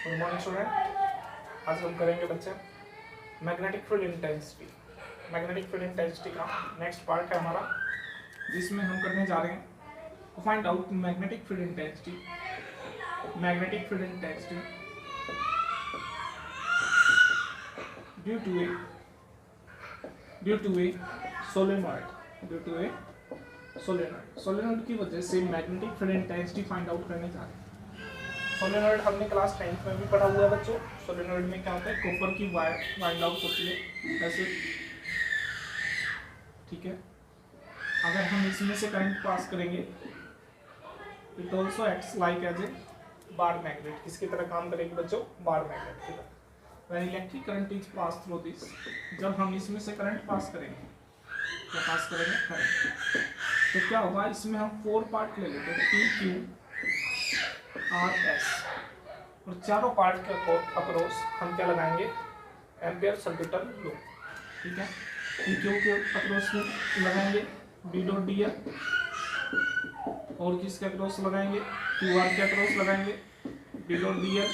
Good morning student. आज हम करेंगे बच्चे magnetic field intensity. Magnetic field intensity का नेक्स्ट पार्ट है हमारा, जिसमें हम करने जा रहे हैं to find out magnetic field intensity. Magnetic field intensity due to a solenoid की वजह से magnetic field intensity find out करने जा रहे हैं। सोलेनॉइड हमने क्लास 10th में भी पढ़ा हुआ है बच्चों। सोलेनॉइड में क्या होता है, कॉपर की वायर वाइंड आउट होती है ऐसे, ठीक है। अगर हम इसमें से करंट पास करेंगे, it also acts like as a bar magnet. किसकी तरह काम करेगी बच्चों? बार मैग्नेट की तरह। When electric current is pass through this, जब हम इसमें से करंट पास करेंगे, क्या पास करेंगे? करंट। तो क्या होगा, इसमें हम 4 पार्ट ले लेते हैं, P, Q, R, S, और चारों पार्ट के अक्रॉस हम क्या लगाएंगे? एम्पियर सर्किटल लॉ, ठीक है। Q के अक्रॉस लगाएंगे B.dl, और किसके अक्रॉस लगाएंगे? QR के अक्रॉस लगाएंगे B.dl,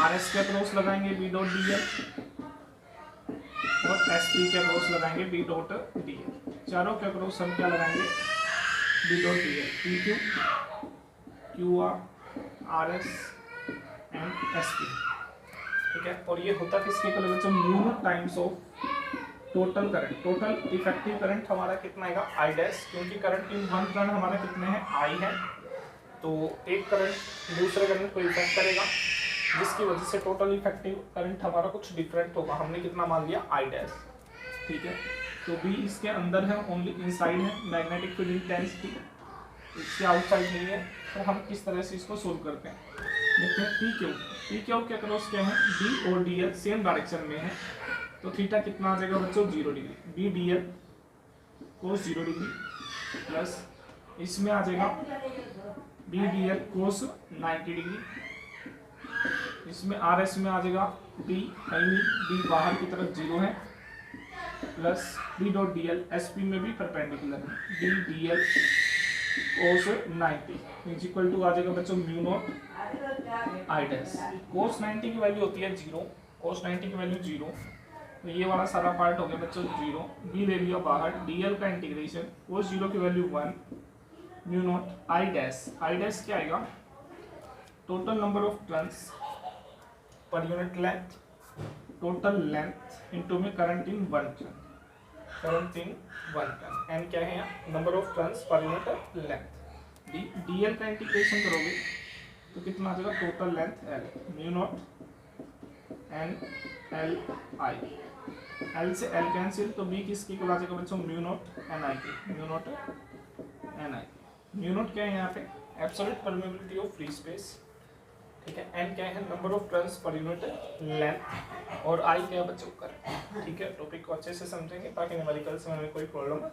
RS के अक्रॉस लगाएंगे B.dl, और SP के अक्रॉस लगाएंगे B.dl। चारों के अक्रॉस हम क्या लगाएंगे? B.dl, PQ, QR, RS and SP, ठीक है। और ये होता किसके इक्वल बच्चों? Mu times of total current. Total effective current हमारा कितना आएगा? I डैश, क्योंकि करंट इन वन करंट हमारा कितने हैं? I है। तो एक करंट दूसरे करंट को इफेक्ट करेगा, जिसकी वजह से टोटल इफेक्टिव करंट हमारा कुछ डिफरेंट होगा। हमने कितना मान लिया? I डैश, ठीक है। तो B इसके अंदर है, ओनली इनसाइड है मैग्नेटिक फील्ड इंटेंसिटी, इसके आउटसाइड नहीं है। तो हम किस तरह से इसको सोल्व करते हैं, देखते हैं। पी क्यू के अक्रॉस क्या है? D और DL सेम डायरेक्शन में है, तो थीटा कितना आ जाएगा बच्चों? 0 डिग्री। BDL कोस 0 डिग्री प्लस इसमें आ जाएगा BDL कोस 90 डिग्री, इसमें RS में आ जाएगा D बाहर की तरफ 0 है, प्लस B.dl SP में भी परपेंडिकुलर है, BDL cos 90 is equal to आ जाएगा बच्चों mu naught I dash. Cos 90 की वैल्यू होती है 0, कोस 90 की वैल्यू 0, तो ये वाला सारा पार्ट हो गया बच्चों 0। B ले लिया बाहर, DL का इंटीग्रेशन, कोस 0 की value 1, mu naught I dash. I dash क्या आएगा? Total number of turns per unit length, total length into में current in 1 turn, current in 1 turn. N क्या है? Number of turns per unit length. DL का integration करोगे तो कितना आ जाएगा? Total length L, mu naught N L I, L से L कैंसिल, तो B किसकी इक्वल आ जाएगा बच्चों? म्यू नॉट N I की, mu naught N I। Mu naught क्या है यहाँ पे? Absolute permeability of free space, ठीक है। N क्या है? Number of turns per unit length, और I क्या है बच्चों? करंट, ठीक है। टॉपिक को अच्छे से समझेंगे ताकि न्यूमेरिकल्स में हमें कोई प्रॉब्लम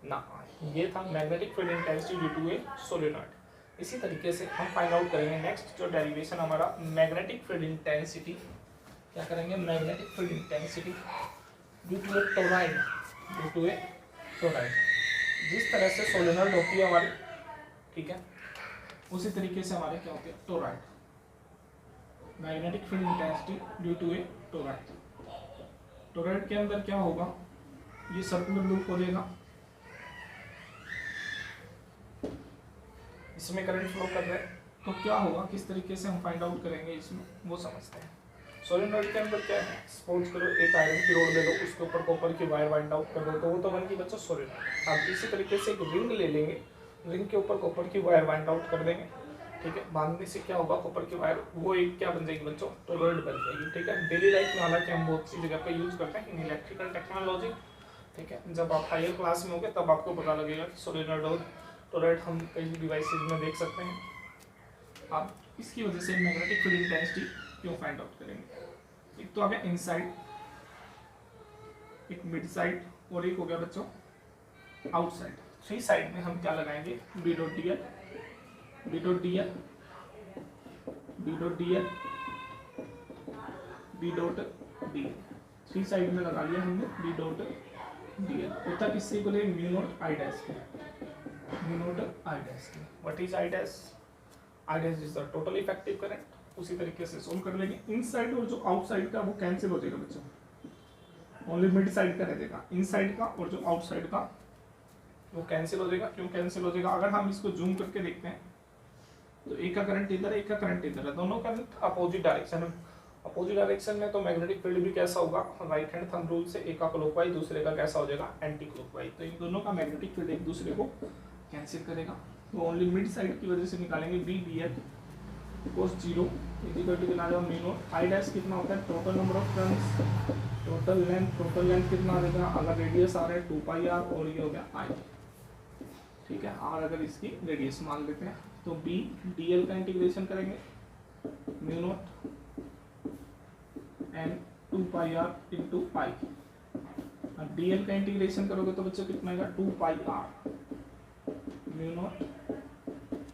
ना आए। ये था magnetic field intensity due to a solenoid. इसी तरीके से हम फाइंड आउट करेंगे नेक्स्ट जो डेरिवेशन हमारा मैग्नेटिक फील्ड इंटेंसिटी। क्या करेंगे? Magnetic field intensity due to a toroid, due to a toroid. जिस तरह से सोलेनॉइड होती है हमारी, ठीक है, उसी तरीके से हमारे क्या होते हैं? Toroid. Magnetic field intensity due to a toroid. Toroid के अंदर क्या होगा? ये सर्कुलर लूप हो जाएगा, इसमें करंट फ्लो कर रहा है, तो क्या होगा, किस तरीके से हम फाइंड आउट करेंगे इसमें, वो समझते हैं। सोलेनॉइड के अंदर क्या है? सपोज करो एक आयरन की रोड ले लो, उसके ऊपर कॉपर की वायर वाइंड आउट कर दो, तो वो तो बन गई बच्चों सोलेनॉइड। अब इसी तरीके से एक रिंग ले लेंगे, रिंग के ऊपर कॉपर की वायर वाइंड आउट कर देंगे, ठीक है। बांधने से क्या होगा? कॉपर की वायर वो एक क्या बन जाएगी बच्चों? टोरॉइड बन जाएगी, ठीक है। डेली लाइफ में हालांकि हम बहुत सी जगह पे यूज करते हैं इन इलेक्ट्रिकल टेक्नोलॉजी, ठीक है। जब आप हायर क्लास में होंगे तब आपको पता लगेगा कि सोलेनॉइड और टोरॉइड हम कई डिवाइसेज में देख सकते हैं। अब इसकी वजह से मैग्नेटिक फील्ड इंटेंसिटी क्यों फाइंड आउट करेंगे? एक तो आ गया इनसाइड, एक मिड साइड, और एक हो गया बच्चों आउटसाइड। 3 साइड में हम क्या लगाएंगे? B.dl, B.dl, B.dl, B.dl। 3 side में लगा लिया हमने B.dl। होता किससे को ले? म्यू नॉट I डैश के, म्यू नॉट I डैश के। What is I dash? I dash is the total effective current, उसी तरीके से सोल्व कर लेंगे। इनसाइड और जो आउटसाइड का वो कैंसिल हो जाएगा बच्चों, ओनली मिड साइड का रह जाएगा। इनसाइड का और जो आउटसाइड का वो कैंसिल हो जाएगा। क्यों कैंसिल हो जाएगा? अगर हम इसको जूम करके देखते हैं तो एक का करंट इधर है, एक का करंट इधर है, दोनों करंट अपोजिट डायरेक्शन में। अपोजिट डायरेक्शन में तो मैग्नेटिक फील्ड भी कैसा होगा? राइट हैंड थंब रूल से, एक का क्लॉकवाइज, दूसरे का कैसा हो जाएगा? Anti clockwise. तो इन दोनों का मैग्नेटिक फील्ड एक दूसरे को कैंसिल करेगा। तो ओनली मिड साइड की वजह से निकालेंगे B D L cos 0 equal to कितना आ जाएगा म्यू नॉट। आई डैश कितना होता है? Total number of turns, total length कितना आ जाएगा? अगर रेडियस आ रहा है 2 पाई आर और ये हो गया आई, ठीक है। आर अगर इसकी रेडियस मान लेते हैं तो बी डी एल का इंटीग्रेशन करेंगे mu naught N 2 pi R into I. अब डी एल का इंटीग्रेशन करोगे तो बच्चों कितना आएगा? 2 pi R mu naught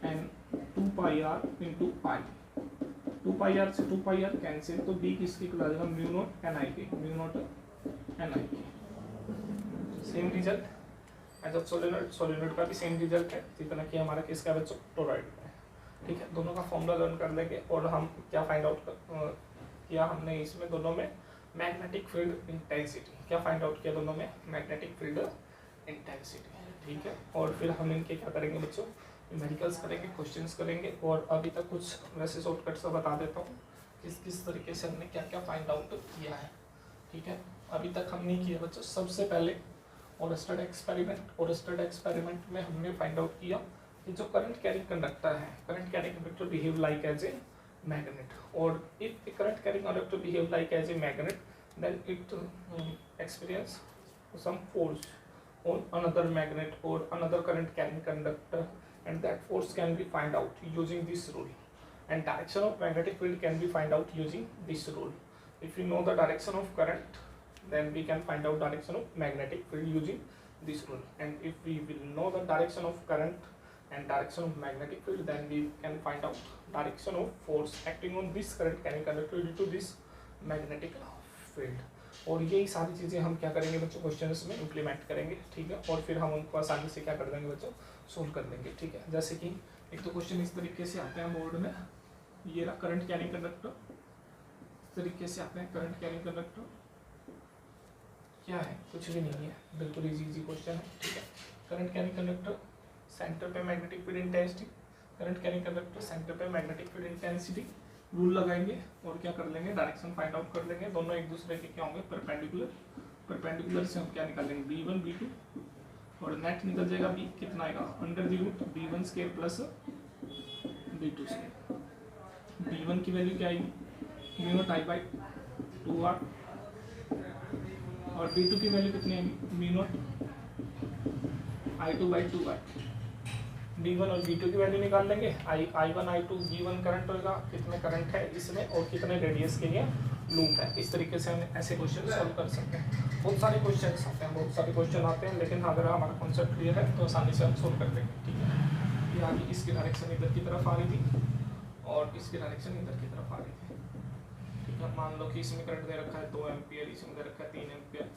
N 2 pi R into I. 2 pi R से 2 पाई आर कैंसिल, तो बी किसकी इक्वल आ जाएगा? म्यू नॉट एन आई के, mu naught N I K. Same result as of solenoid, solenoid का भी same result है, जितना कि हमारा किसका बच्चों? टोरॉइड में, ठीक है। दोनों का फॉर्मूला लर्न कर लेंगे और हम क्या फाइंड आउट किया हमने इसमें दोनों में? Magnetic field intensity. क्या फाइंड आउट किया दोनों में? मैग्नेटिक फील्ड इंटेंसिटी, ठीक है। और फिर हम इनके क्या करेंगे बच्चों? न्यूमेरिकल्स करेंगे, क्वेश्चंस करेंगे। और अभी तक कुछ वैसे शॉर्टकट से बता देता हूँ किस तरीके से हमने क्या क्या फाइंड आउट किया है, ठीक है। अभी तक हमने किया बच्चों सबसे पहले ओरस्टेड एक्सपेरिमेंट। ओरस्टेड एक्सपेरिमेंट में हमने फाइंड आउट किया कि जो करंट कैरिंग कंडक्टर है, current carrying conductor behave like as a magnet, or if a current carrying conductor behave like as a magnet, then it experience some force on another magnet or another current carrying conductor, and that force can be find out using this rule, and direction of magnetic field can be find out using this rule. If we know the direction of current, then we can find out direction of magnetic field using this rule, and if we will know the direction of current and direction of magnetic field, then we can find out direction of force acting on this current carrying conductor due to this magnetic field. और यही सारी चीज़ें हम क्या करेंगे बच्चों? Questions में implement करेंगे, ठीक है। और फिर हम उनको आसानी से क्या कर देंगे बच्चों? सोल्व कर देंगे, ठीक है। जैसे कि एक तो क्वेश्चन इस तरीके से आते हैं बोर्ड में, ये रहा करंट कैरिंग कंडक्टर, इस तरीके से आते हैं करंट कैरिंग कंडक्टर। क्या है? कुछ भी नहीं है, बिल्कुल इजी क्वेश्चन है, ठीक है। करंट कैरिंग कंडक्टर, सेंटर पे magnetic field intensity, current carrying conductor centre पे मैग्नेटिक फील्ड इंटेंसिटी। रूल लगाएंगे और क्या कर लेंगे? डायरेक्शन फाइंड आउट कर लेंगे। दोनों एक दूसरे के क्या होंगे? परपेंडिकुलर। परपेंडिकुलर से हम क्या निकालेंगे? b1 b2, और नेट निकल जाएगा b कितना आएगा? Under the root b1 square plus b2 square. b1 की वैल्यू क्या आएगी? Mu naught I by 2r, और b2 की वैल्यू कितनी आएगी? Mu naught i2 by 2r। b1 और b2 की वैल्यू निकाल लेंगे। i1 i2 b1 करंट होगा, कितने करंट है इसमें और कितने रेडियस के लिए लूप है। इस तरीके से हम ऐसे क्वेश्चन सॉल्व कर सकते हैं। बहुत सारे क्वेश्चन आते हैं, बहुत सारे क्वेश्चन आते हैं, लेकिन अगर हमारा कॉन्सेप्ट क्लियर है तो आसानी से हम सोल्व कर लेंगे, ठीक है। ये आगे इसकी डायरेक्शन इधर की तरफ आ रही थी और इसकी डायरेक्शन इधर की तरफ आ रही थी, ठीक है। मान लो कि इसमें करंट दे रखा है 2 एम्पियर, इसमें दे रखा है 3 एम्पियर,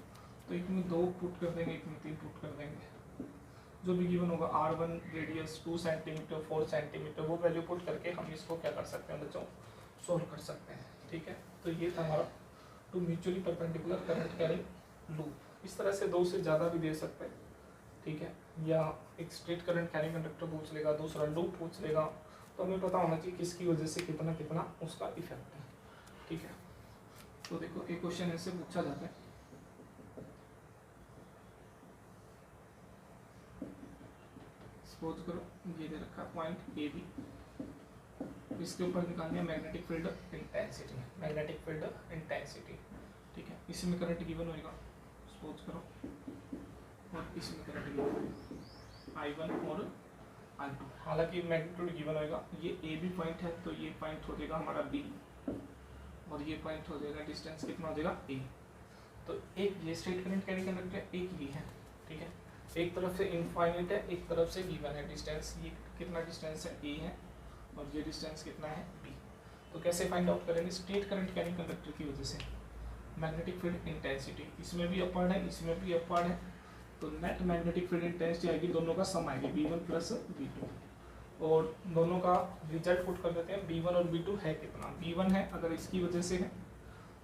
तो एक में 2 पुट कर देंगे, एक में 3 पुट कर देंगे। जो भी गिवन होगा r1 रेडियस 2 सेंटीमीटर 4 सेंटीमीटर, वो वैल्यू पुट करके हम इसको क्या कर सकते हैं बच्चों? सोल्व कर सकते हैं, ठीक है। तो ये था हमारा two mutually perpendicular current carrying loop. इस तरह से 2 से ज़्यादा भी दे सकते हैं, ठीक है। या एक स्ट्रेट करंट कैरिंग कंडक्टर पूछ लेगा, दूसरा लूप पूछ लेगा, तो हमें पता होना चाहिए किसकी वजह से कितना कितना उसका इफेक्ट है, ठीक है। तो देखो एक क्वेश्चन ऐसे पूछा जाता है, सपोज करो ये दे रखा पॉइंट ए बी, इसके ऊपर निकालनी है magnetic field intensity, magnetic field intensity, ठीक है। इसमें करंट गिवन होगा सपोज करो, और इसमें करंट गिवन I1 और I2। हालांकि मैग्नीट्यूड गिवन होगा, ये ए बी पॉइंट है तो ये पॉइंट हो जाएगा हमारा बी, और ये पॉइंट हो जाएगा, डिस्टेंस कितना हो जाएगा ए। तो एक ये स्ट्रेट करंट कैरिंग कंडक्टर एक ही है, ठीक है। एक तरफ से इनफाइनाइट है, एक तरफ से गिवन है डिस्टेंस। ये कितना डिस्टेंस है? ए है, और ये डिस्टेंस कितना है? बी। तो कैसे फाइंड आउट करेंगे? स्ट्रेट करंट कैरिंग कंडक्टर की वजह से मैग्नेटिक फील्ड इंटेंसिटी, इसमें भी अपवर्ड है, इसमें भी अपवर्ड है, तो नेट मैग्नेटिक फील्ड इंटेंसिटी आएगी, दोनों का सम आएगी b1 प्लस b2। और दोनों का रिजल्ट पुट कर देते हैं। b1 और b2 है कितना, b1 है अगर इसकी वजह से है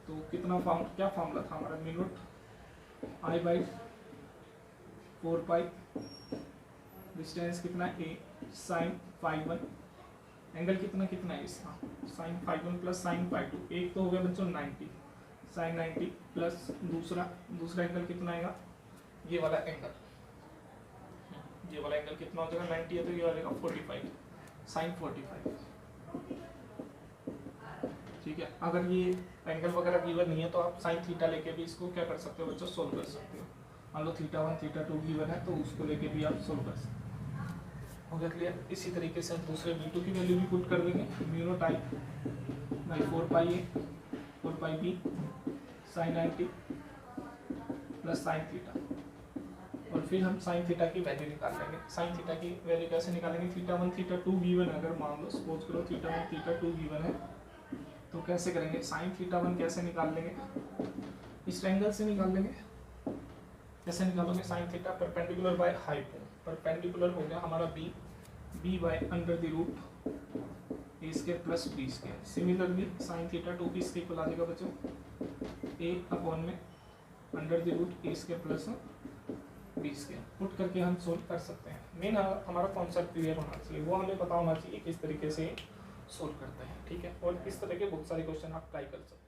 तो कितना क्या फॉर्मूला था हमारा, mu naught I by 4 pi distance कितना a साइन फाई 1, एंगल कितना है इसका sine phi 1 plus sine phi 2, एक तो हो गया बच्चों 90 साइन 90 प्लस दूसरा एंगल कितना आएगा, ये वाला एंगल कितना हो जाएगा 90 है तो ये वाला 45 साइन 45। ठीक है, अगर ये एंगल वगैरह गिवन नहीं है तो आप साइन थीटा लेके भी इसको क्या कर सकते हो बच्चों, सोल्व कर सकते हो। मान लो θ1 θ2 गिवन है तो उसको लेके भी आप सोल्व कर सकते हो। हो गया क्लियर। इसी तरीके से हम दूसरे b2 की वैल्यू भी पुट कर देंगे, mu naught I by 4 pi b sine 90 plus sine theta, और फिर हम साइन थीटा की वैल्यू निकाल लेंगे। साइन थीटा की वैल्यू कैसे निकालेंगे, θ1 θ2 गिवन है, अगर मान लो सपोज करो θ1 θ2 गिवन है तो कैसे करेंगे, साइन θ1 कैसे निकाल लेंगे, इस एंगल से निकाल लेंगे। कैसे निकालोगे, sine theta perpendicular by height, perpendicular हो गया हमारा b by under the root a square plus b square. Similarly sine θ2 भी इसके इक्वल आ जाएगा बच्चों, a अपॉन में under the root a square plus b square. Put करके हम सोल्व कर सकते हैं। मेन हमारा कॉन्सेप्ट क्लियर होना चाहिए, वो हमें पता होना चाहिए किस तरीके से सोल्व करते हैं। ठीक है, और इस तरह के बहुत सारे क्वेश्चन आप ट्राई कर सकते हैं।